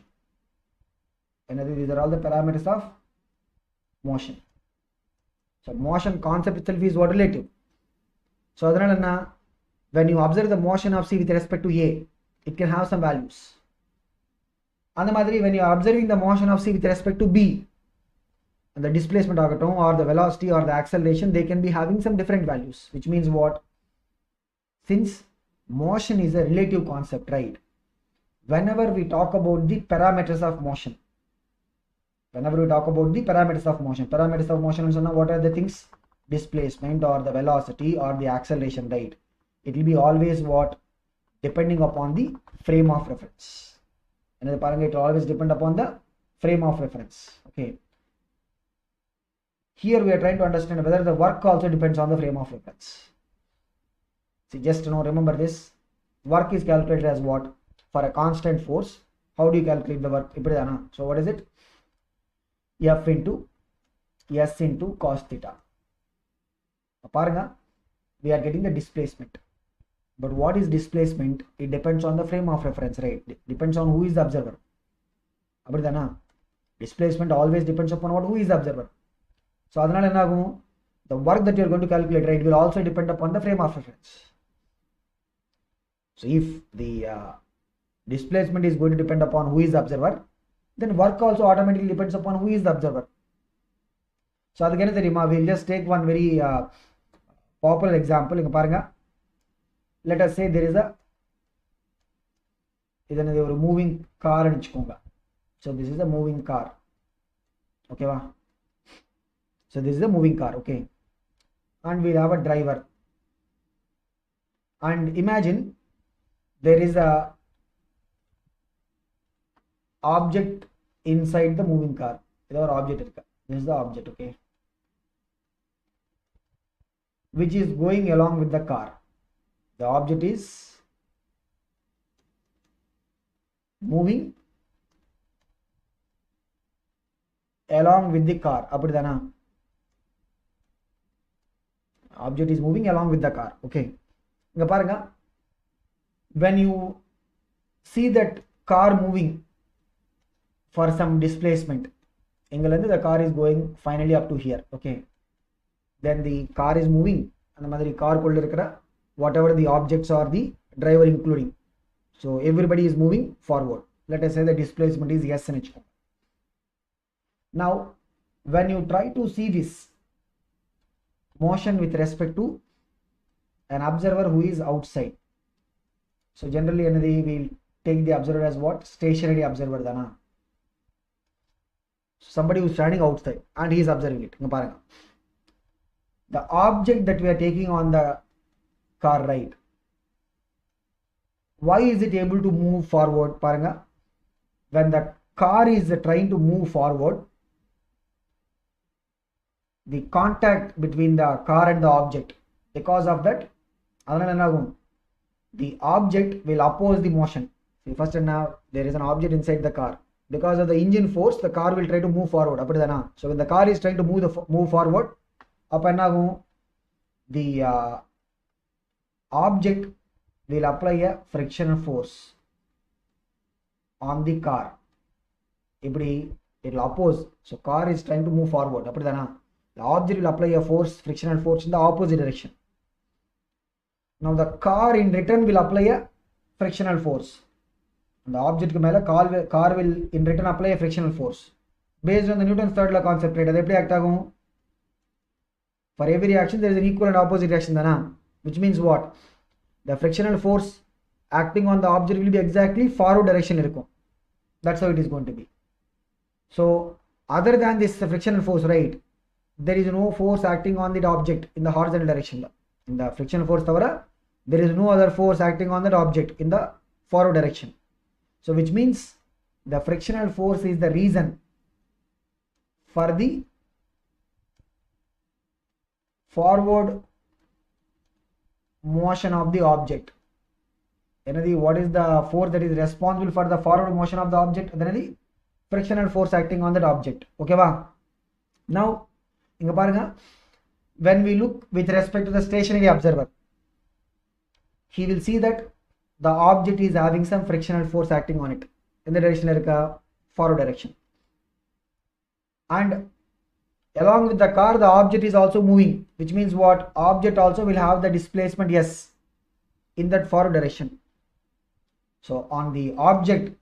And these are all the parameters of motion. So motion concept itself is what? Relative. So when you observe the motion of C with respect to A, it can have some values. And when you are observing the motion of C with respect to B, and the displacement or the velocity or the acceleration, they can be having some different values, which means what? Since motion is a relative concept, right? Whenever we talk about the parameters of motion, parameters of motion is what are the things? Displacement or the velocity or the acceleration, right? It will be always what? Depending upon the frame of reference. And it will always depend upon the frame of reference. Okay. Here we are trying to understand whether the work also depends on the frame of reference. See, just remember this. Work is calculated as what? For a constant force. How do you calculate the work? So what is it? F into S into cos theta. We are getting the displacement. But what is displacement? It depends on the frame of reference, right? It depends on who is the observer. Displacement always depends upon who is the observer. So the work that you are going to calculate, right, will also depend upon the frame of reference. So if the displacement is going to depend upon who is the observer, then work also automatically depends upon who is the observer. So again, we'll just take one very popular example. Let us say there is a moving car. So this is a moving car. Okay, so this is a moving car. Okay, and we'll have a driver. And imagine there is a object inside the moving car. This is the object. Okay, which is going along with the car. The object is moving along with the car. Object is moving along with the car. Okay. When you see that car moving for some displacement, the car is going finally up to here. Okay. Then the car is moving and the car whatever the objects or the driver including. So everybody is moving forward. Let us say the displacement is S and H. Now when you try to see this motion with respect to an observer who is outside, so generally we will take the observer as what? Stationary observer. Somebody who is standing outside and he is observing it. The object that we are taking on the car, right? Why is it able to move forward? When the car is trying to move forward, the contact between the car and the object, because of that, the object will oppose the motion. See, first and now there is an object inside the car. Because of the engine force, the car will try to move forward. So when the car is trying to move forward, the object will apply a frictional force on the car. இப்படி it will oppose. So car is trying to move forward. அப்படிதானா? The object will apply a force, frictional force in the opposite direction. Now the car in return will apply a frictional force. The object மேல car will in return apply a frictional force based on the Newton's third law concept, right? அது எப்படி act ஆகும்? For every reaction there is an equal and opposite reaction தானா? Which means what? The frictional force acting on the object will be exactly forward direction இருக்கும். That's how it is going to be. So other than this frictional force, right, there is no force acting on the object in the horizontal direction. In the frictional force தவிர there is no other force acting on that object in the forward direction. So which means the frictional force is the reason for the forward motion of the object. What is the force that is responsible for the forward motion of the object? The frictional force acting on that object. Okay va? Now inga parunga, when we look with respect to the stationary observer, he will see that the object is having some frictional force acting on it. In the direction irukka? Forward direction. And along with the car, the object is also moving, which means what? Object also will have the displacement S in that forward direction. So on the object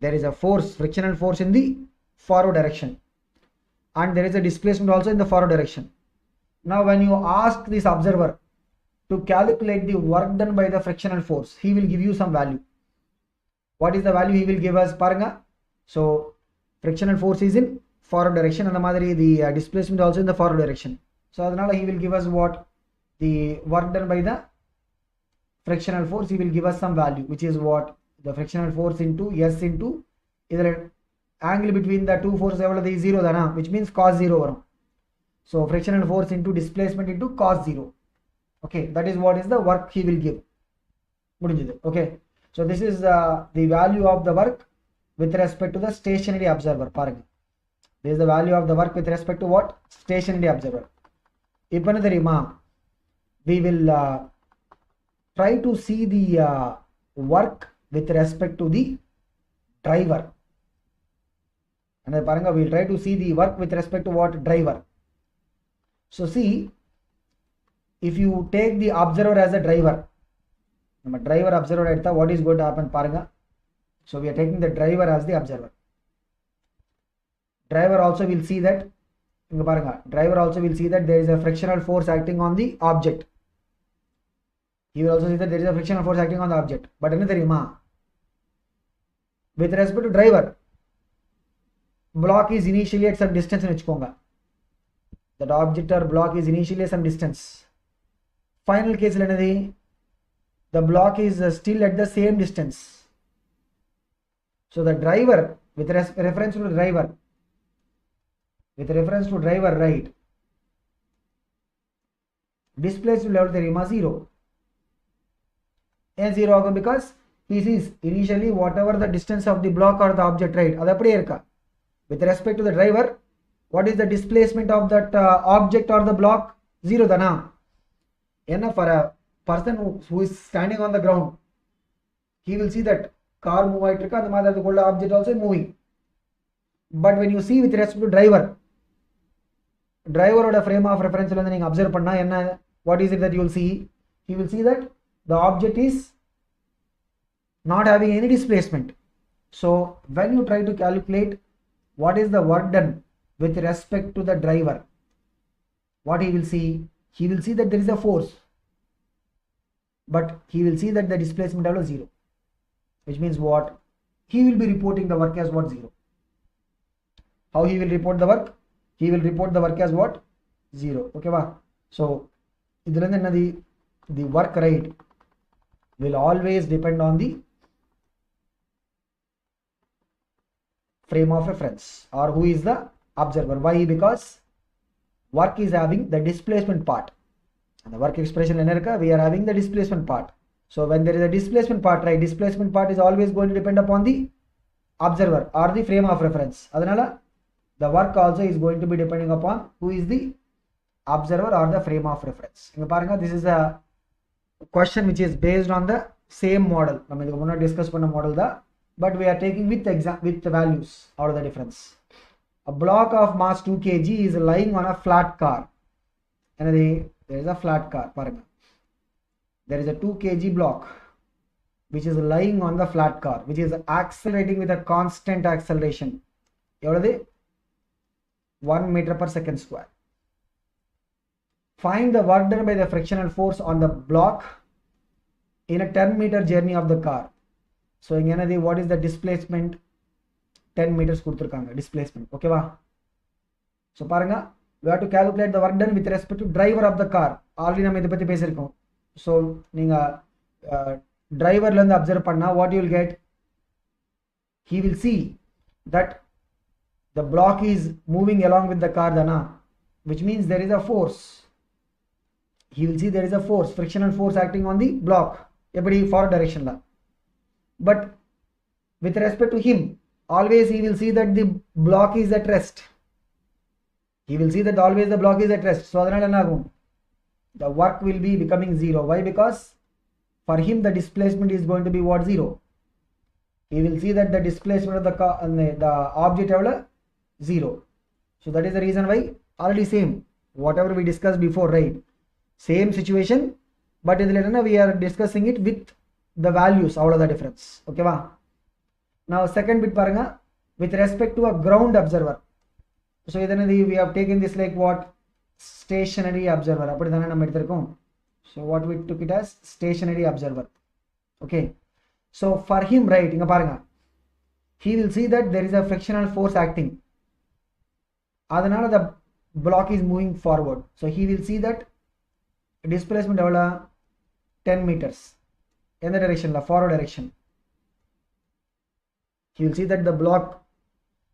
there is a force, frictional force in the forward direction, and there is a displacement also in the forward direction. Now when you ask this observer to calculate the work done by the frictional force, he will give you some value. What is the value he will give us? Paranga. So frictional force is in forward direction, and the displacement also in the forward direction. So adanal he will give us what? The work done by the frictional force. He will give us some value, which is what? The frictional force into S into either angle between the two forces evladhu 0 dana, which means cos 0 varum. So frictional force into displacement into cos 0. Okay, that is what is the work he will give. Okay, so this is the value of the work with respect to the stationary observer. Paranga, this is the value of the work with respect to what? Stationary observer. Ipo enna theriyuma, we will try to see the work with respect to the driver. And paranga, we will try to see the work with respect to what? Driver. So see, if you take the observer as a driver, driver observer edutha, what is going to happen? Paranga, so we are taking the driver as the observer. Driver also will see that, driver also will see that there is a frictional force acting on the object. He will also see that there is a frictional force acting on the object. But enna theriyuma, with respect to driver, block is initially at some distance nu vechukonga. That object or block is initially at some distance. Final case lo enadi, the block is still at the same distance. So the driver, with reference to driver, right, displacement level theriyuma 0. And 0 agum because he sees initially whatever the distance of the block or the object, right, adu appadiye irukka. With respect to the driver, what is the displacement of that object or the block? 0 dana. Enna, for a person who is standing on the ground, he will see that car move aitirukka, and the object also moving. But when you see with respect to driver oda frame of reference la neenga observe panna enna, what is it that you will see? He will see that the object is not having any displacement. So when you try to calculate what is the work done with respect to the driver, what he will see? He will see that there is a force, but he will see that the displacement level is 0, which means what? He will be reporting the work as what? 0. How he will report the work? He will report the work as what? 0. Okay va? So the work, right, will always depend on the frame of reference, or who is the observer. Why? Because work is having the displacement part, and the work expression we are having the displacement part. So when there is a displacement part, right, displacement part is always going to depend upon the observer or the frame of reference. Adanala the work also is going to be depending upon who is the observer or the frame of reference. This is a question which is based on the same model. நம்ம இதுக்கு முன்னாடி discuss பண்ண model தான், but we are taking with the values out of the difference. A block of mass 2 kg is lying on a flat car. Another, there is a flat car. பாருங்க, there is a 2 kg block which is lying on the flat car, which is accelerating with a constant acceleration. எவ்வளவு? 1 meter per second square. Find the work done by the frictional force on the block in a 10-meter journey of the car. So இங்க என்னது, what is the displacement? 10 meters கொடுத்திருக்காங்க displacement. Okay வா? So பாருங்க, we have to calculate the work done with respect to driver of the car. Already நம்ம இத பத்தி பேசியிருக்கோம். So நீங்க driverல இருந்து observe பண்ணா what you will get? He will see that the block is moving along with the car dana, which means there is a force. He will see there is a force, frictional force acting on the block, eppadi forward direction la. But with respect to him, always he will see that the block is at rest. He will see that always the block is at rest. So adanal enna agum, the work will be becoming zero. Why? Because for him the displacement is going to be what? Zero. He will see that the displacement of the car and the object evla zero. So that is the reason why already same whatever we discussed before, right? Same situation, but idhila we are discussing it with the values out of the difference. Okay va? Now second bit paranga, with respect to a ground observer. So idana we have taken this like what? Stationary observer. Appadi thana nam eduthirkom. So what we took it as stationary observer. Okay, so for him, right, inga paranga, he will see that there is a frictional force acting, adanala the block is moving forward. So he will see that displacement evla 10 meters in the direction la, forward direction. He will see that the block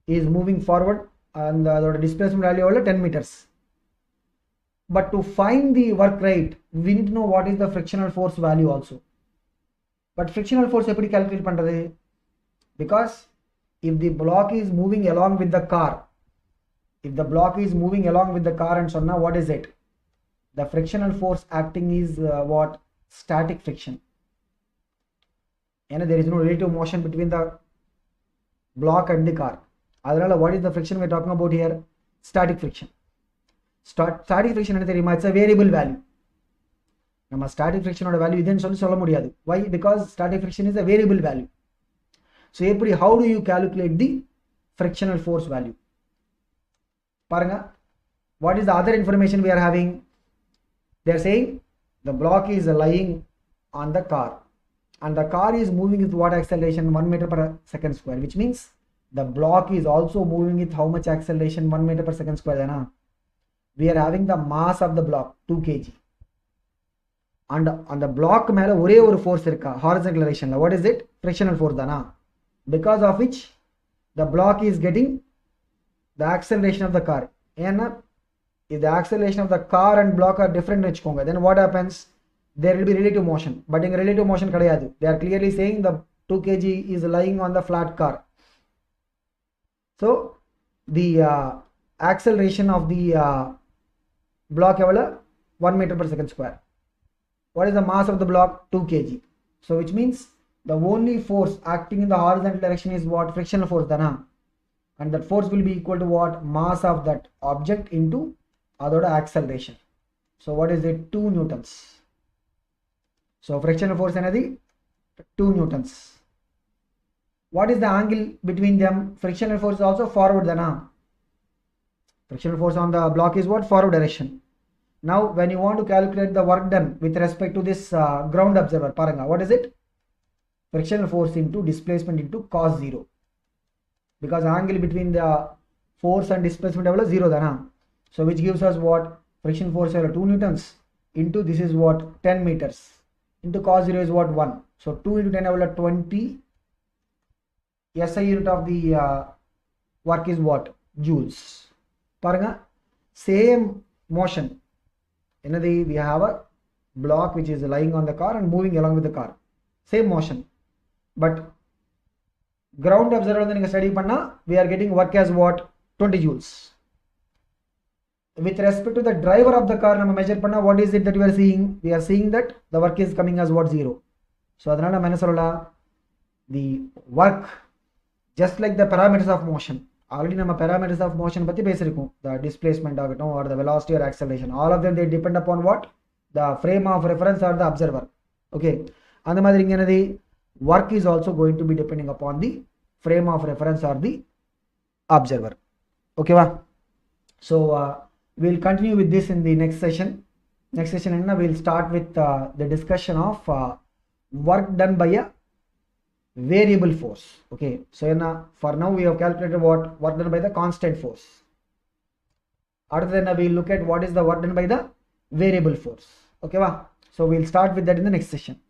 is moving forward and the displacement value evla 10 meters. But to find the work rate, we need to know what is the frictional force value also. But frictional force eppadi calculate pandrathu? Because if the block is moving along with the car, if the block is moving along with the car and sonna, what is it? The frictional force acting is what? Static friction. And there is no relative motion between the block and the car. Adanal what is the friction we are talking about here? Static friction. Static friction enna theriyuma, it's a variable value. நம்ம static friction oda value idhen சொல்ல முடியாது. Why? Because static friction is a variable value. So எப்படி, how do you calculate the frictional force value? பாருங்க, what is the other information we are having? They are saying the block is lying on the car and the car is moving with what acceleration? 1 meter per second square, which means the block is also moving with how much acceleration? 1 meter per second square dana. We are having the mass of the block 2 kg and on the block மேல ஒரே ஒரு force இருக்கா horizontal directionல. What is it? Frictional force தானா, because of which the block is getting the acceleration of the car. ஏன்னா if the acceleration of the car and block are different வெச்சுக்கோங்க, then what happens? There will be relative motion. But in relative motion கிடையாது. They are clearly saying the 2 kg is lying on the flat car. So the acceleration of the block evla 1 meter per second square. What is the mass of the block? 2 kg. So which means the only force acting in the horizontal direction is what? Frictional force dana, and that force will be equal to what? Mass of that object into adoda acceleration. So what is it? 2 newtons. So frictional force enadi 2 newtons. What is the angle between them? Frictional force is also forward dana. Frictional force on the block is what? Forward direction. Now when you want to calculate the work done with respect to this ground observer, paranga, what is it? Frictional force into displacement into cos 0, because angle between the force and displacement evla 0 dana. So which gives us what? Friction force evla 2 newtons into this is what? 10 meters into cos 0 is what? 1. So 2 into 10 evla 20. SI unit of the work is what? Joules. Paranga, same motion. We have a block which is lying on the car and moving along with the car. Same motion. But ground observer study panna, we are getting work as what? 20 joules. with respect to the driver of the car நம்ம measure பண்ணா what is it that we are seeing that the work is coming as what 0. so அதனால நம்ம என்ன சொல்லலாம் the work just like the parameters of motion already நம்ம parameters of motion பத்தி பேசிருக்கோம் the displacement ஆகட்டும் or the velocity or acceleration all of them they depend upon what the frame of reference or the observer okay அந்த மாதிரி இங்க என்னது work is also going to be depending upon the frame of reference or the observer okay va so we'll continue with this in the next session enna we'll start with the discussion of work done by a variable force okay so enna for now we have calculated what work done by the constant force after that we'll look at what is the work done by the variable force okay va so we'll start with that in the next session.